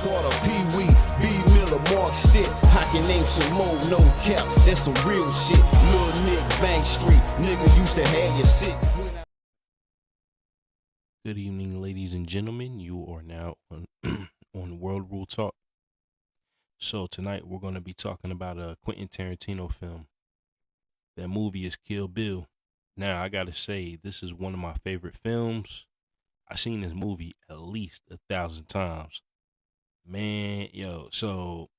Carter, Pee Wee, B Miller, Mark Stitt. I can name some more, no cap. That's some real shit. Lil Nick, Bank Street, nigga used to have you sick. Good evening, ladies and gentlemen. You are now on on World Rule Talk. So tonight we're going to be talking about a Quentin Tarantino film. That movie is Kill Bill. Now I gotta say, this is one of my favorite films. I've seen this movie at least 1,000 times. Man, so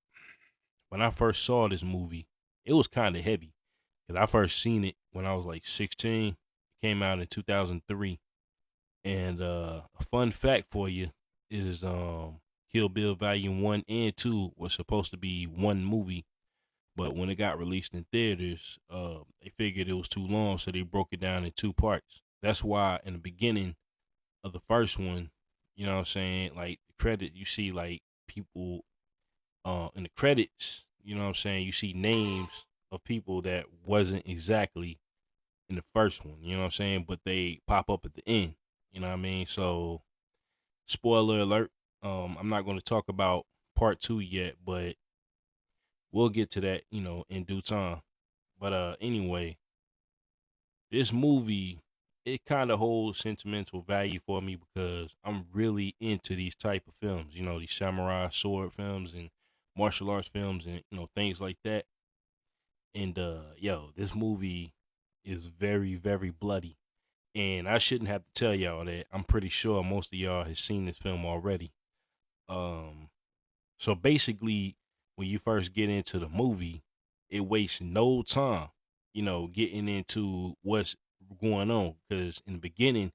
when I first saw this movie, it was kind of heavy. Because I first seen it when I was like 16. It came out in 2003. And a fun fact for you is Kill Bill Volume 1 and 2 was supposed to be one movie. But when it got released in theaters, they figured it was too long, so they broke it down in two parts. That's why in the beginning of the first one, you know what I'm saying, like the credit, you see like people in the credits, you know what I'm saying, you see names of people that wasn't exactly in the first one, you know what I'm saying, but they pop up at the end, you know what I mean? So, spoiler alert, I'm not going to talk about part 2 yet, but we'll get to that, in due time. But anyway, this movie, it kind of holds sentimental value for me because I'm really into these type of films, these samurai sword films and martial arts films and, things like that. And, this movie is very, very bloody. And I shouldn't have to tell y'all that. I'm pretty sure most of y'all has seen this film already. So basically, when you first get into the movie, it wastes no time, getting into what's going on. Because in the beginning,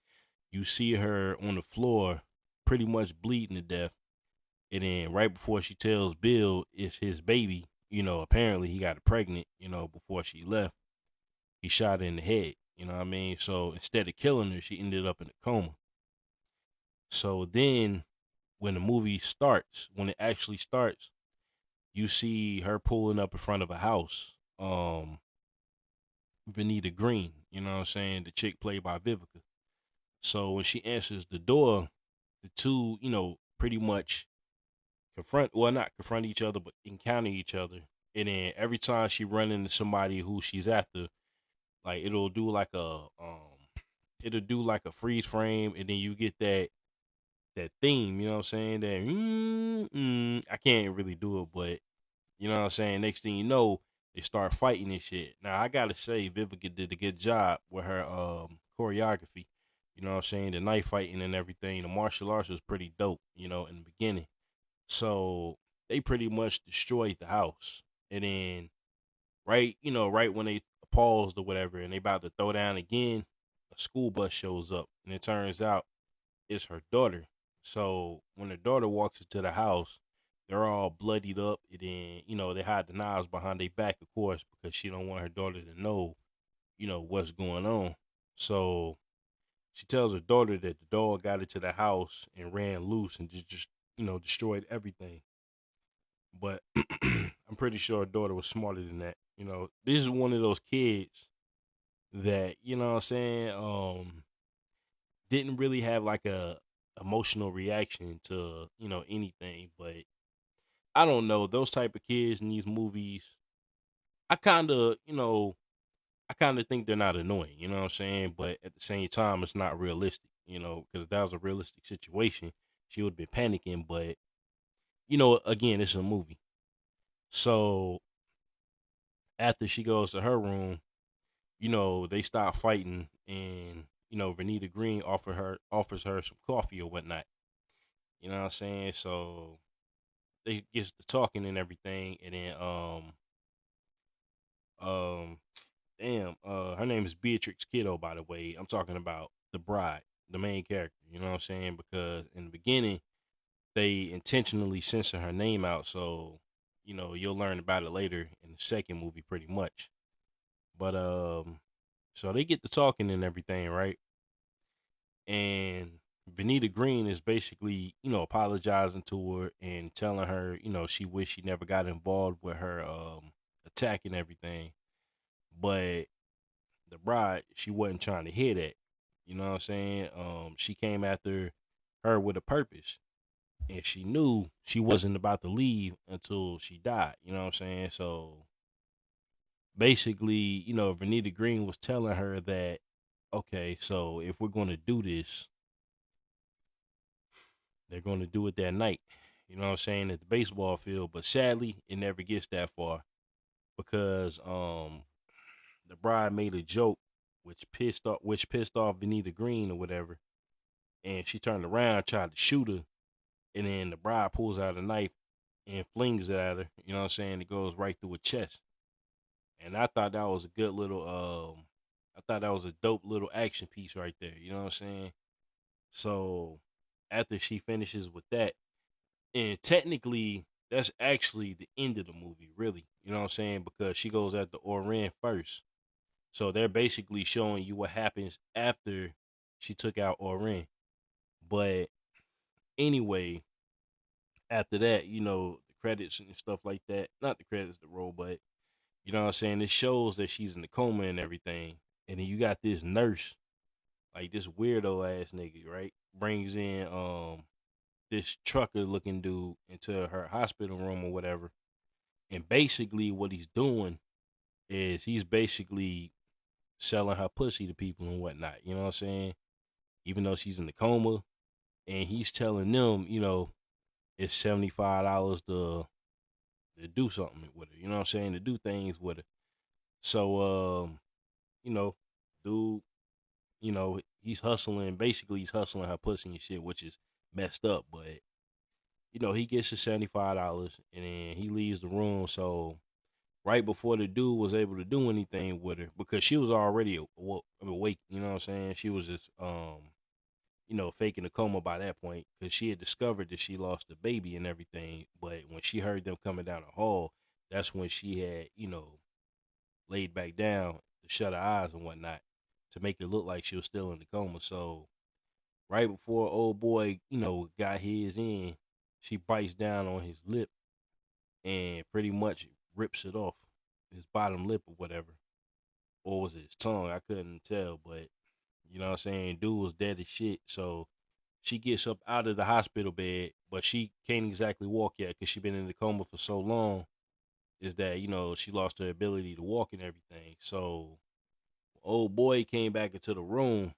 you see her on the floor pretty much bleeding to death. And then right before she tells Bill it's his baby, apparently he got her pregnant, before she left. He shot her in the head, you know what I mean? So instead of killing her, she ended up in a coma. So then when the movie starts, when it actually starts, you see her pulling up in front of a house. Vanita Green, you know what I'm saying? The chick played by Vivica. So when she answers the door, the two, pretty much not confront each other, but encounter each other. And then every time she run into somebody who she's after, like it'll do like a freeze frame, and then you get that theme, you know what I'm saying? That I can't really do it, but you know what I'm saying? Next thing you know, they start fighting and shit. Now I gotta say Vivica did a good job with her choreography. You know what I'm saying? The knife fighting and everything. The martial arts was pretty dope, in the beginning. So they pretty much destroyed the house. And then right when they paused or whatever and they about to throw down again, a school bus shows up and it turns out it's her daughter. So when the daughter walks into the house, they're all bloodied up, and then, they hide the knives behind their back, of course, because she don't want her daughter to know, what's going on. So she tells her daughter that the dog got into the house and ran loose and just destroyed everything. But I'm pretty sure her daughter was smarter than that. This is one of those kids that, what I'm saying, didn't really have like a emotional reaction to, anything. But I don't know, those type of kids in these movies, I kind of think they're not annoying, you know what I'm saying? But at the same time, it's not realistic, because if that was a realistic situation, she would have been panicking. But, again, it's a movie. So after she goes to her room, they stop fighting, and, Vanita Green offers her some coffee or whatnot. You know what I'm saying? So they gets to talking and everything, and then um her name is Beatrix Kiddo, by the way. I'm talking about the bride, the main character, you know what I'm saying? Because in the beginning, they intentionally censor her name out, so you'll learn about it later in the second movie pretty much. But so they get to talking and everything, right? And Vanita Green is basically, apologizing to her and telling her, she wished she never got involved with her attack and everything. But the bride, she wasn't trying to hear that. You know what I'm saying? She came after her with a purpose. and she knew she wasn't about to leave until she died. You know what I'm saying? So basically, Vernita Green was telling her that, okay, so if we're going to do this, they're going to do it that night. You know what I'm saying? At the baseball field, but sadly, it never gets that far because the bride made a joke which pissed off Benita Green or whatever, and she turned around, tried to shoot her, and then the bride pulls out a knife and flings it at her. You know what I'm saying? It goes right through her chest, and I thought that was a good little I thought that was a dope little action piece right there. You know what I'm saying? So after she finishes with that, and technically that's actually the end of the movie, really. You know what I'm saying? Because she goes after O-Ren first. So they're basically showing you what happens after she took out O-Ren. But anyway, after that, the credits and stuff like that. Not the credits, the roll, but you know what I'm saying? It shows that she's in the coma and everything. And then you got this nurse, like this weirdo ass nigga, right? Brings in this trucker looking dude into her hospital room or whatever. And basically what he's doing is he's basically selling her pussy to people and whatnot. You know what I'm saying? Even though she's in the coma, and he's telling them, it's $75 to do something with her. You know what I'm saying? To do things with her. So, you know, dude, he's hustling. Basically, he's hustling her pussy and shit, which is messed up. But he gets his $75, and then he leaves the room. So right before the dude was able to do anything with her, because she was already awake. You know what I'm saying? She was just faking a coma by that point because she had discovered that she lost the baby and everything. But when she heard them coming down the hall, that's when she had, laid back down to shut her eyes and whatnot to make it look like she was still in the coma. So right before old boy, got his in, she bites down on his lip and pretty much rips it off, his bottom lip or whatever. Or was it his tongue? I couldn't tell, but you know what I'm saying? Dude was dead as shit. So she gets up out of the hospital bed, but she can't exactly walk yet because she been in the coma for so long. Is that she lost her ability to walk and everything. So old boy came back into the room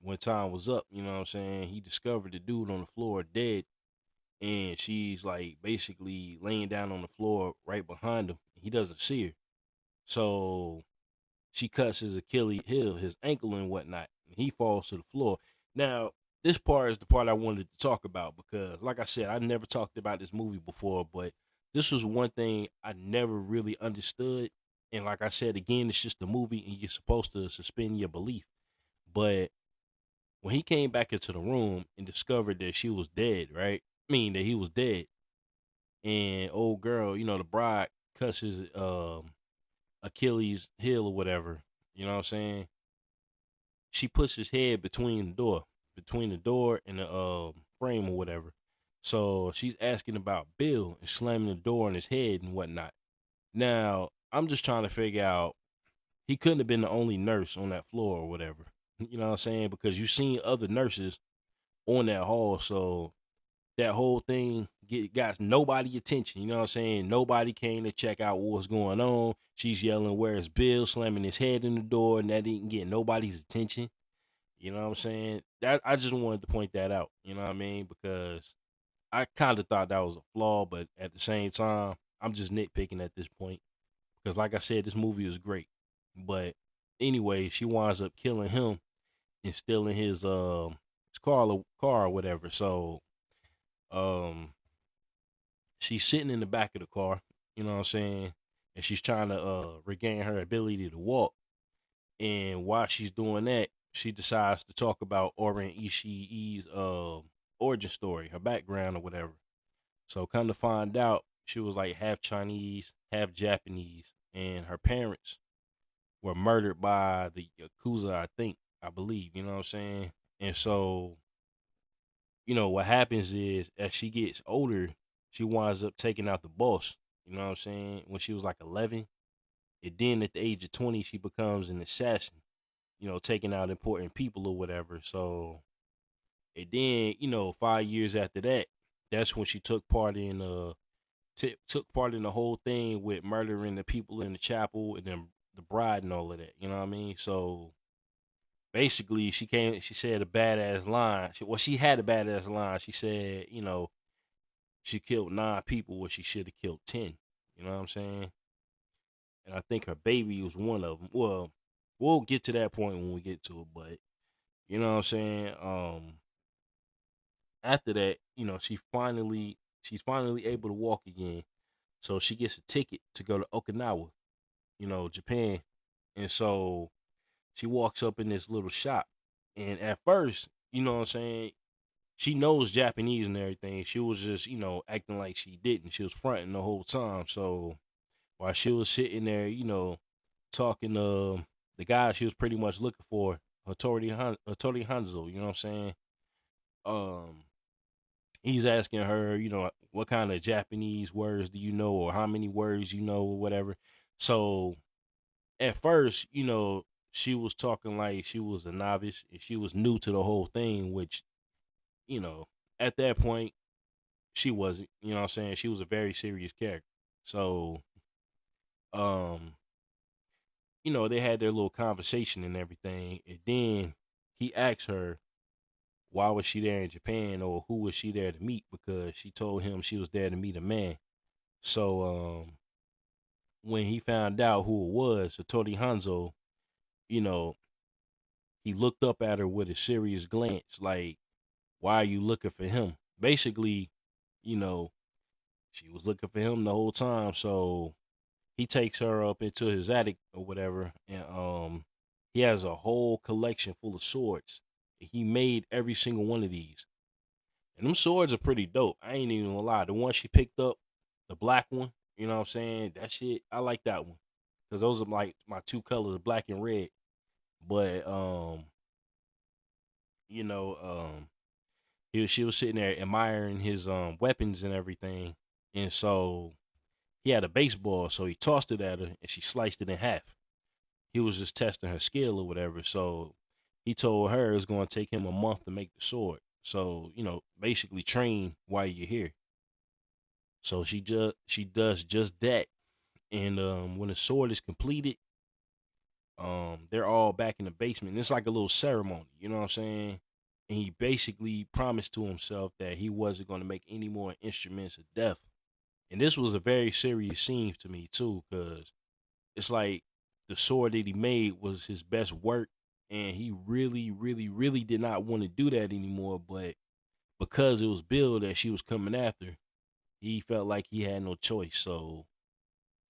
when time was up. You know what I'm saying? He discovered the dude on the floor dead, and she's like basically laying down on the floor right behind him. He doesn't see her, so she cuts his Achilles heel, his ankle and whatnot, and he falls to the floor. Now, this part is the part I wanted to talk about because, like I said, I never talked about this movie before, but this was one thing I never really understood. And like I said, again, it's just a movie and you're supposed to suspend your belief. But when he came back into the room and discovered that she was dead, right? I mean, that he was dead. And old girl, the bride cuts his Achilles heel or whatever. You know what I'm saying? She puts his head between the door and the frame or whatever. So she's asking about Bill and slamming the door on his head and whatnot. Now I'm just trying to figure out he couldn't have been the only nurse on that floor or whatever. You know what I'm saying? Because you've seen other nurses on that hall, so that whole thing got nobody attention. You know what I'm saying? Nobody came to check out what was going on. She's yelling, "Where's Bill?" Slamming his head in the door, and that didn't get nobody's attention. You know what I'm saying? That I just wanted to point that out. You know what I mean? Because I kind of thought that was a flaw, but at the same time, I'm just nitpicking at this point. Because like I said, this movie is great. But anyway, she winds up killing him and stealing his car or whatever. So um she's sitting in the back of the car, you know what I'm saying? And she's trying to regain her ability to walk. And while she's doing that, she decides to talk about O-Ren Ishii's origin story, her background or whatever. So come to find out, she was like half Chinese, half Japanese, and her parents were murdered by the Yakuza, I believe, you know what I'm saying? And so, what happens is as she gets older, she winds up taking out the boss, you know what I'm saying? When she was like 11, and then at the age of 20, she becomes an assassin, taking out important people or whatever. So, and then, 5 years after that, that's when she took part in took part in the whole thing with murdering the people in the chapel and then the bride and all of that. You know what I mean? So basically, she said a badass line. She had a badass line. She said, she killed 9 people where she should have killed 10. You know what I'm saying? And I think her baby was one of them. Well, we'll get to that point when we get to it, but you know what I'm saying? After that, she's finally able to walk again. So she gets a ticket to go to Okinawa, Japan. And so she walks up in this little shop. And at first, you know what I'm saying, she knows Japanese and everything. She was just, acting like she didn't. She was fronting the whole time. So while she was sitting there, talking to the guy she was pretty much looking for, Hattori Hanzo, you know what I'm saying? Um, he's asking her, what kind of Japanese words do you know or how many words you know or whatever. So at first, she was talking like she was a novice and she was new to the whole thing, which, you know, at that point, she wasn't, you know what I'm saying? She was a very serious character. So, um, they had their little conversation and everything. And then he asked her, why was she there in Japan or who was she there to meet? Because she told him she was there to meet a man. So, when he found out who it was, Hattori Hanzo, you know, he looked up at her with a serious glance, like, why are you looking for him? Basically, you know, she was looking for him the whole time. So he takes her up into his attic or whatever, and he has a whole collection full of swords. He made every single one of these. And them swords are pretty dope. I ain't even gonna lie. The one she picked up, the black one, you know what I'm saying? That shit, I like that one. Cause those are like my two colors, black and red. But you know, she was sitting there admiring his weapons and everything. And so he had a baseball, so he tossed it at her and she sliced it in half. He was just testing her skill or whatever. So he told her it's gonna take him a month to make the sword. So, basically train while you're here. So she does just that. And when the sword is completed, they're all back in the basement. It's like a little ceremony, you know what I'm saying? And he basically promised to himself that he wasn't going to make any more instruments of death. And this was a very serious scene to me too, because it's like the sword that he made was his best work, and he really, really, really did not want to do that anymore. But because it was Bill that she was coming after, he felt like he had no choice. So,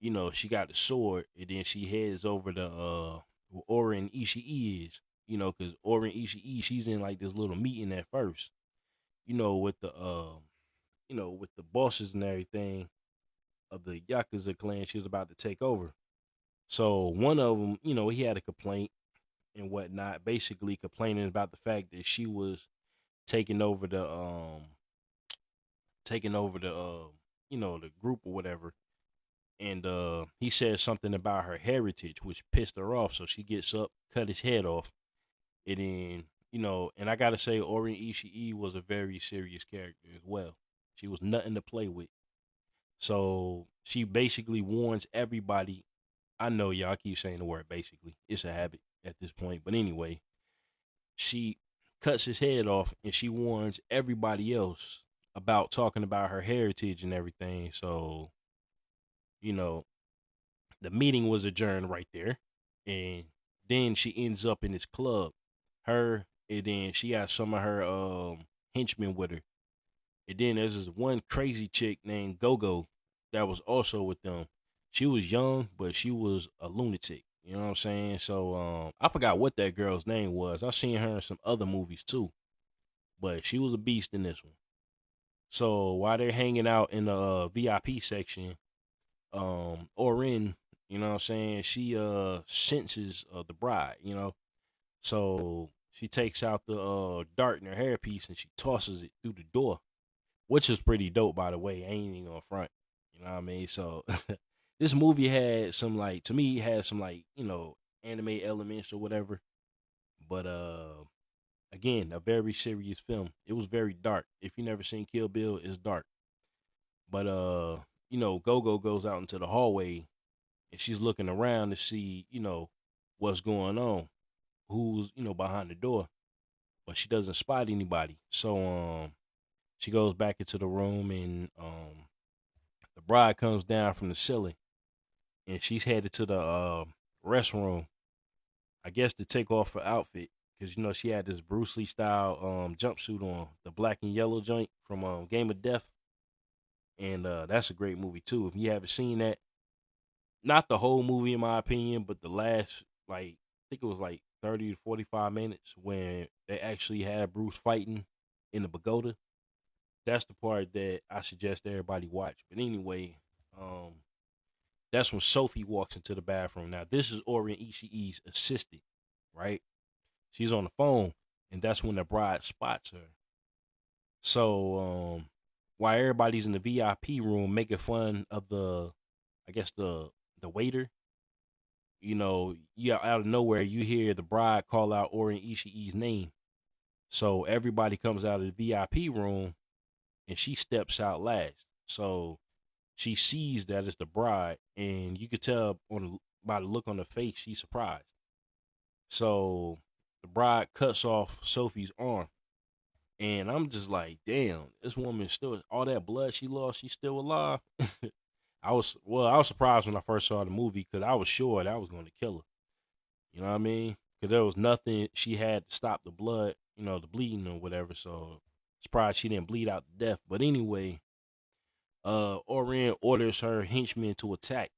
she got the sword, and then she heads over to where O-Ren Ishii is, because O-Ren Ishii, she's in like this little meeting at first, with with the bosses and everything of the Yakuza clan she was about to take over. So one of them, he had a complaint and whatnot, basically complaining about the fact that she was taking over the group or whatever. And he said something about her heritage, which pissed her off. So she gets up, cut his head off, and then and I gotta say, O-Ren Ishii was a very serious character as well. She was nothing to play with. So she basically warns everybody. I know y'all keep saying the word basically. It's a habit at this point. But anyway, she cuts his head off and she warns everybody else about talking about her heritage and everything. So, you know, the meeting was adjourned right there. And then she ends up in this club. Her, and then she got some of her henchmen with her. And then there's this one crazy chick named Gogo that was also with them. She was young, but she was a lunatic. You know what I'm saying? So I forgot what that girl's name was. I've seen her in some other movies too. But she was a beast in this one. So while they're hanging out in the VIP section, O-Ren, you know what I'm saying, she senses the bride. So she takes out the dart in her hairpiece and she tosses it through the door, which is pretty dope, by the way. I ain't even gonna front. You know what I mean? So this movie had some, like, to me, had some, like, anime elements or whatever. But Again, a very serious film. It was very dark. If you never seen Kill Bill, it's dark. But Gogo goes out into the hallway and she's looking around to see, what's going on, who's, behind the door. But she doesn't spot anybody. So she goes back into the room and the bride comes down from the ceiling and she's headed to the restroom, I guess to take off her outfit. Because she had this Bruce Lee style jumpsuit on, the black and yellow joint from Game of Death. And that's a great movie too. If you haven't seen that, not the whole movie in my opinion, but the last, I think it was 30 to 45 minutes when they actually had Bruce fighting in the pagoda. That's the part that I suggest everybody watch. But anyway, that's when Sophie walks into the bathroom. Now this is O-Ren Ishii's assistant, right? She's on the phone, and that's when the bride spots her. So while everybody's in the VIP room making fun of I guess the waiter, out of nowhere you hear the bride call out O-Ren Ishii's name. So everybody comes out of the VIP room, and she steps out last. So she sees that it's the bride, and you could tell by the look on her face she's surprised. So the bride cuts off Sophie's arm. And I'm just like, damn, this woman still, all that blood she lost, she's still alive. I was surprised when I first saw the movie because I was sure that I was going to kill her. You know what I mean? Because there was nothing she had to stop the blood, the bleeding or whatever. So surprised she didn't bleed out to death. But anyway, O-Ren orders her henchmen to attack,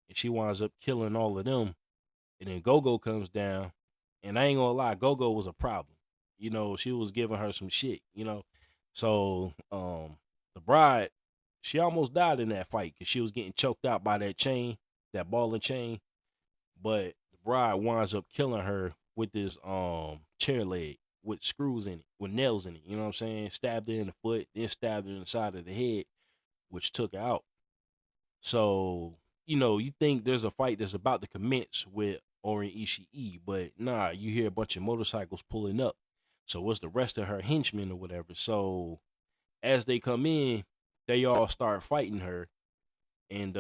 and she winds up killing all of them. And then Gogo comes down, and I ain't gonna lie, Gogo was a problem. She was giving her some shit, So the bride, she almost died in that fight because she was getting choked out by that chain, that ball and chain. But the bride winds up killing her with this chair leg with screws in it, with nails in it. You know what I'm saying? Stabbed her in the foot, then stabbed her in the side of the head, which took her out. So, you think there's a fight that's about to commence with O-Ren Ishii, but nah, you hear a bunch of motorcycles pulling up. So what's the rest of her henchmen or whatever? So as they come in, they all start fighting her. And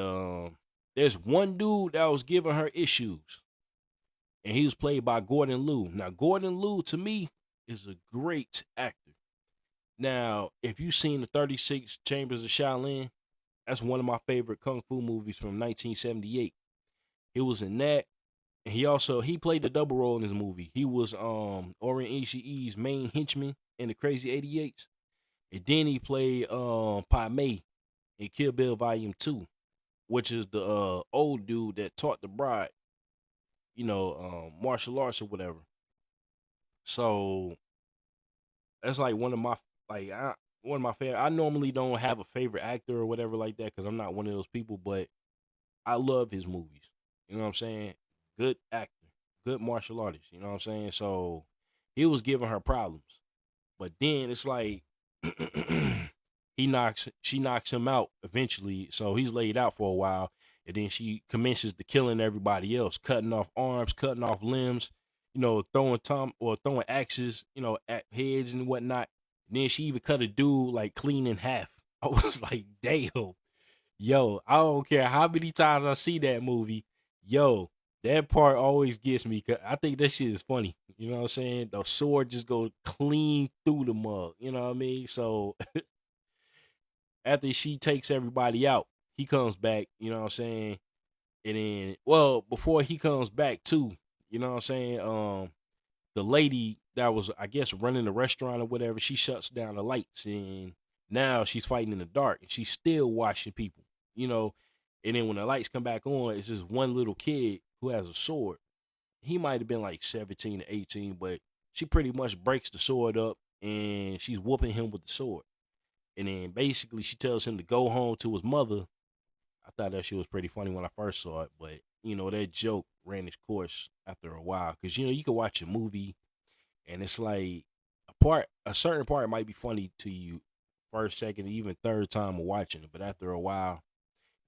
there's one dude that was giving her issues. And he was played by Gordon Liu. Now, Gordon Liu, to me, is a great actor. Now, if you've seen the 36 Chambers of Shaolin, that's one of my favorite kung fu movies from 1978. He was in that. And he played the double role in this movie. He was O-Ren Ishii's main henchman in the Crazy 88s. And then he played Pa Mei in Kill Bill Volume 2, which is the old dude that taught the bride, martial arts or whatever. So that's one of my favorite. I normally don't have a favorite actor or whatever like that because I'm not one of those people, but I love his movies. You know what I'm saying? Good actor, good martial artist. You know what I'm saying? So he was giving her problems, but then it's like she knocks him out eventually. So he's laid out for a while, and then she commences to killing everybody else, cutting off arms, cutting off limbs, throwing axes, at heads and whatnot. And then she even cut a dude clean in half. I was like, damn, yo, I don't care how many times I see that movie, yo. That part always gets me. Cause I think that shit is funny. You know what I'm saying? The sword just goes clean through the mug. You know what I mean? So after she takes everybody out, he comes back. You know what I'm saying? And then, before he comes back too, you know what I'm saying? The lady that was, I guess, running the restaurant or whatever, she shuts down the lights, and now she's fighting in the dark, and she's still watching people. And then when the lights come back on, it's just one little kid who has a sword. He might have been 17 or 18, but she pretty much breaks the sword up and she's whooping him with the sword. And then basically she tells him to go home to his mother. I thought that shit was pretty funny when I first saw it, but that joke ran its course after a while. Cause you can watch a movie and it's a certain part might be funny to you first, second, even third time of watching it, but after a while,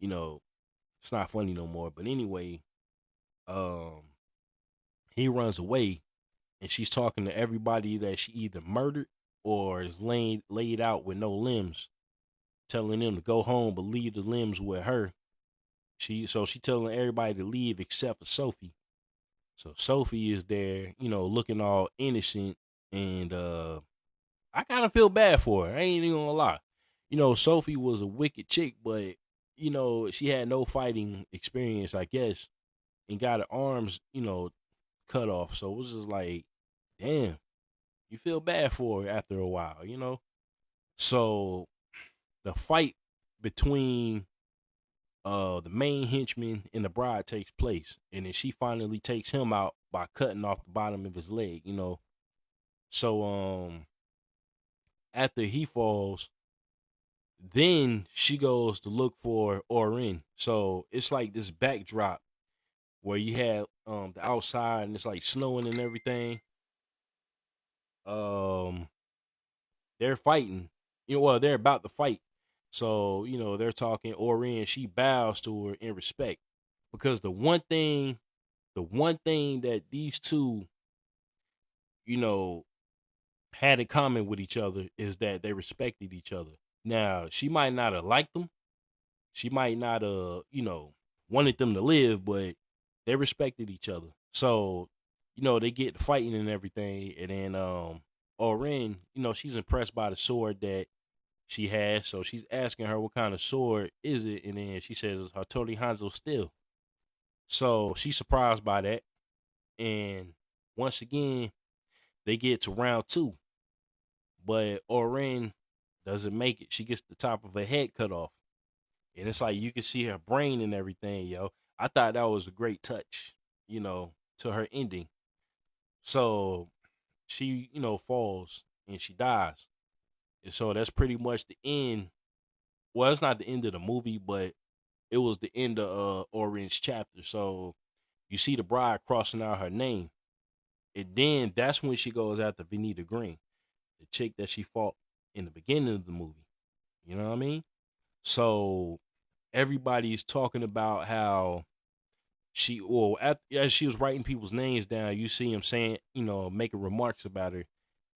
it's not funny no more. But anyway, he runs away and she's talking to everybody that she either murdered or is laid out with no limbs, telling them to go home but leave the limbs with her. She telling everybody to leave except for Sophie. So Sophie is there, looking all innocent, and I kind of feel bad for her. I ain't even gonna lie. Sophie was a wicked chick, but she had no fighting experience, I guess, and got her arms, cut off. So it was just like, damn, you feel bad for her after a while. So the fight between the main henchman and the bride takes place, and then she finally takes him out by cutting off the bottom of his leg. So after he falls, then she goes to look for O-Ren. So it's like this backdrop where you had the outside and it's like snowing and everything. Um they're fighting. They're about to fight. So, they're talking. O-Ren, she bows to her in respect. Because the one thing that these two, had in common with each other is that they respected each other. Now, she might not have liked them. She might not have, wanted them to live, but they respected each other. So, they get fighting and everything. And then O-Ren, she's impressed by the sword that she has. So she's asking her what kind of sword is it. And then she says it's Hattori Hanzo steel. So she's surprised by that. And once again, they get to round 2. But O-Ren doesn't make it. She gets the top of her head cut off. And it's like you can see her brain and everything, yo. I thought that was a great touch, to her ending. So she, falls and she dies. And so that's pretty much the end. Well, it's not the end of the movie, but it was the end of O-Ren's chapter. So you see the bride crossing out her name. And then that's when she goes after Venita Green, the chick that she fought in the beginning of the movie. You know what I mean? So everybody's talking about how as she was writing people's names down, you see him saying, making remarks about her.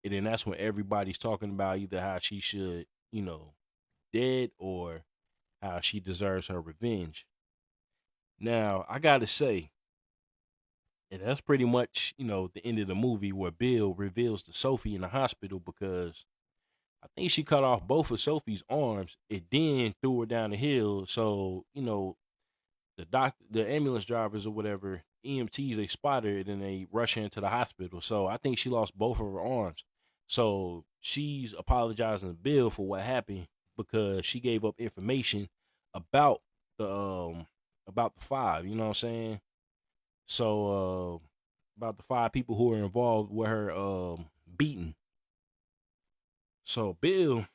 And then that's when everybody's talking about either how she should, dead or how she deserves her revenge. Now, I got to say, and that's pretty much, the end of the movie where Bill reveals to Sophie in the hospital because I think she cut off both of Sophie's arms and then threw her down the hill. So, the ambulance drivers or whatever, EMTs, they spot her and then they rush her into the hospital. So I think she lost both of her arms. So she's apologizing to Bill for what happened because she gave up information about the 5, you know what I'm saying? So about the 5 people who were involved with her beating. So Bill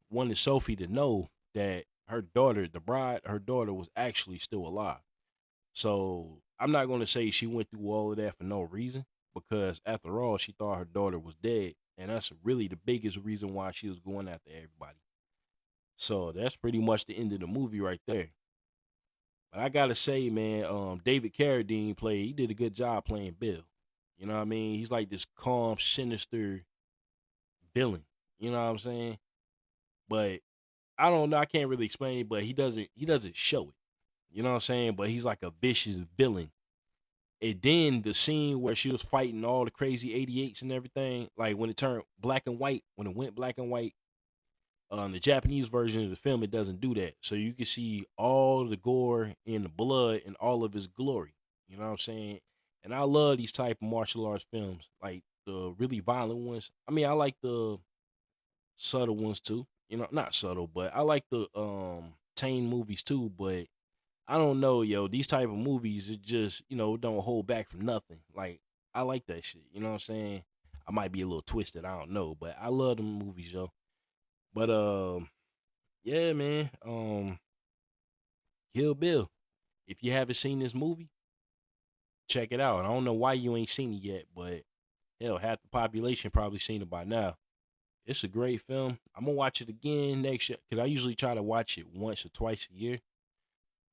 wanted Sophie to know that her daughter, the bride, her daughter was actually still alive. So I'm not going to say she went through all of that for no reason, because after all, she thought her daughter was dead. And that's really the biggest reason why she was going after everybody. So that's pretty much the end of the movie right there. But I got to say, man, David Carradine he did a good job playing Bill. You know what I mean? He's like this calm, sinister villain. You know what I'm saying? But I don't know. I can't really explain it, but he doesn't show it. You know what I'm saying? But he's like a vicious villain. And then the scene where she was fighting all the crazy 88s and everything, like when it turned black and white, when it went black and white, the Japanese version of the film, it doesn't do that. So you can see all the gore and the blood and all of his glory. You know what I'm saying? And I love these type of martial arts films, like the really violent ones. I mean, I like the subtle ones too. Not subtle, but I like the tame movies too. But I don't know, yo. These type of movies, it just, don't hold back from nothing. Like, I like that shit. You know what I'm saying? I might be a little twisted. I don't know, but I love them movies, yo. But yeah, man. Kill Bill. If you haven't seen this movie, check it out. I don't know why you ain't seen it yet, but hell, half the population probably seen it by now. It's a great film. I'm gonna watch it again next year because I usually try to watch it once or twice a year.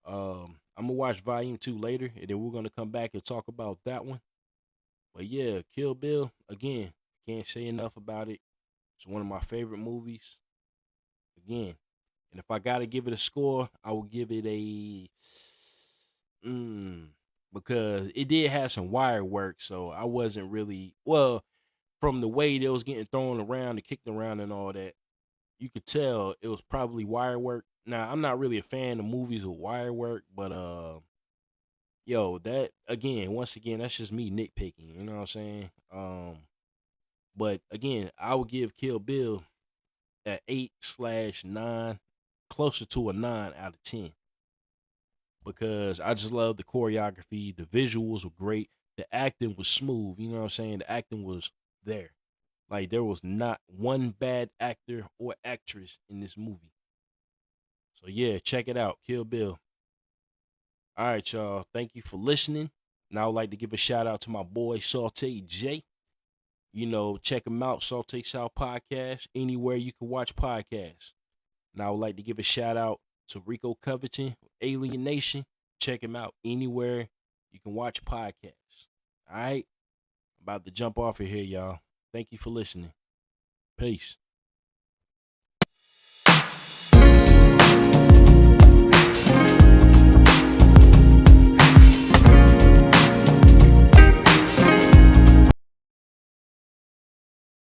I'm gonna watch Volume 2 later, and then we're gonna come back and talk about that one. But yeah, Kill Bill, again, can't say enough about it. It's one of my favorite movies. Again. And if I gotta give it a score, I will give it a because it did have some wire work, so I wasn't really from the way they was getting thrown around and kicked around and all that, you could tell it was probably wire work. Now, I'm not really a fan of movies with wire work, but that again, once again, that's just me nitpicking, you know what I'm saying? But again, I would give Kill Bill at 8/9, closer to a 9 out of 10. Because I just love the choreography, the visuals were great, the acting was smooth, you know what I'm saying? The acting was there. Like there was not one bad actor or actress in this movie. So yeah, check it out, Kill Bill. All right, y'all. Thank you for listening. Now I'd like to give a shout out to my boy Saute J. Check him out, Saute South Podcast, anywhere you can watch podcasts. Now I would like to give a shout out to Rico Covington, Alien Nation. Check him out anywhere you can watch podcasts. All right? About to jump off of here, y'all. Thank you for listening. Peace.